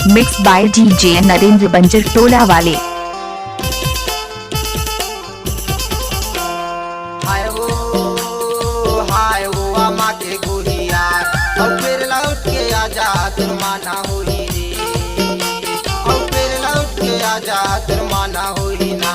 Mix by DJ Narendra बंजर टोला वाले। हाय वो अम्मा के गुड़िया और फिर लौट के आजा तुरमाना हुई रे, और फिर लौट के आजा तुरमाना हुई ना।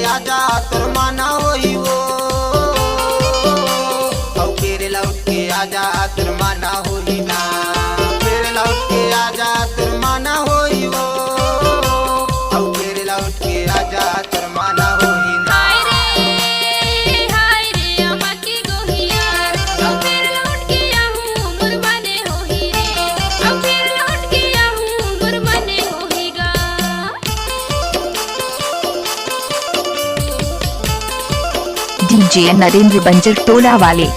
आजा तुरमाना होई वो, और फिर लौट के आजा तुरमाना होई ना। फिर लौट के आजा तुरमाना होई वो, और फिर लौट के आजा तुरमाना होई ना। डीजे नरेंद्र बंजर टोला वाले।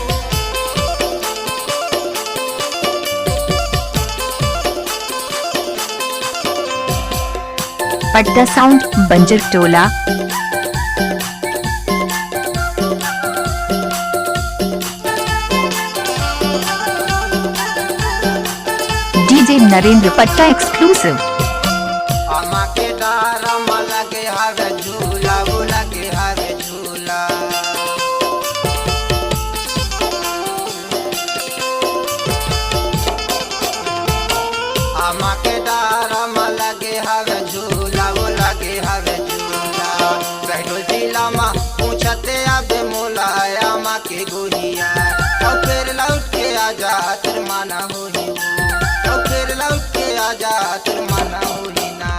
पटना साउंड बंजर टोला। DJ Narendra Patta exclusive. अम्मा के डारा लगे हवे झूला, वो लगे हवे झूला। अम्मा के डारा लगे हवे झूला, वो लगे हवे झूला। सहडोल जिला मा पूछते आबे मोला अम्मा के गुड़िया, और फिर लौट के आजा तुरमाना होई, और फिर लौट के आजा तुरमाना होई ना।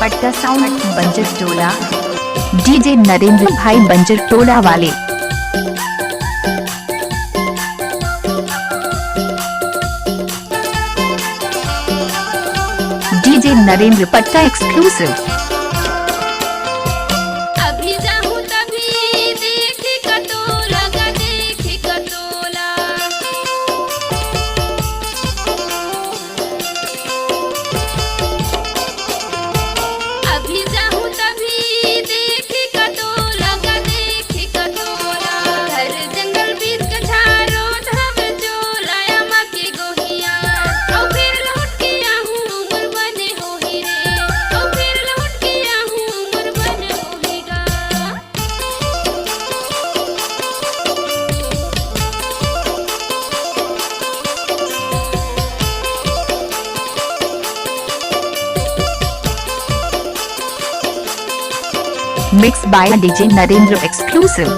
पटना साउंड बंजर टोला। डीजे नरेंद्र भाई बंजर टोला वाले। DJ Narendra Patta exclusive. Mix by DJ Narendra exclusive.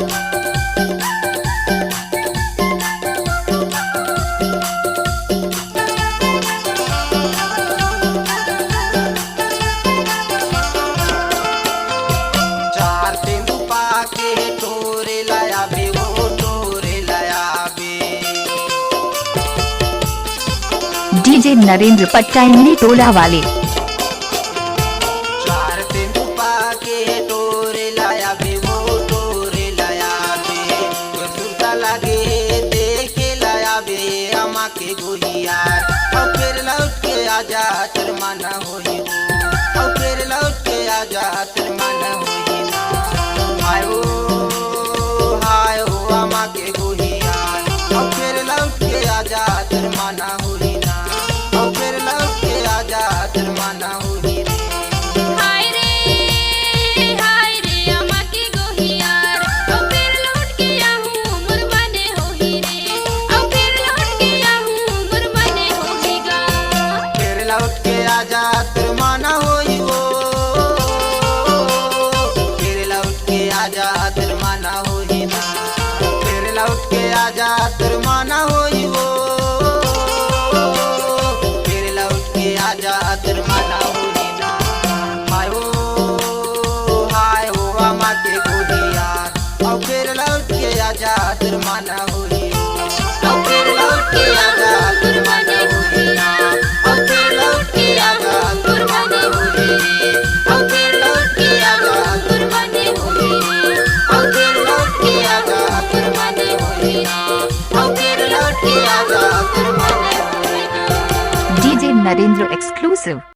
चार तेंदुपा के टोरे लाया बे, वो टोरे लाया बे। डीजे नरेंद्र पट्टा इमली टोला वाले। चार तेंदुपा के टोरे लाया बे, वो टोरे लाया बे। सुरता लगे देखे लाया बे अम्मा के गुड़िया, और फिर लौट के आजा तुरमाना होई, और फिर लौट के आजा तुरमाना होई ना। हाय हो अम्मा के गुड़िया, और फिर लौट के आजा तुरमाना होई ना, और फिर लौट के आजा तुरमाना होई रे। फिर लौट के आजा तुरमाना होई वो, फिर लौट के आजा तुरमाना होई ना। फिर लौट के आजा तुरमाना होई वो, फिर लौट के आजा तुरमाना होई ना। हाय हो अम्मा के गुड़िया, और फिर लौट के आजा तुरमाना होई, और फिर लौट के आजा तुरमाना होई ना, और फिर लौट के आजा तुरमाना होई, और फिर लौट के आजा तुरमाना होई। नरेंद्र एक्सक्लूसिव।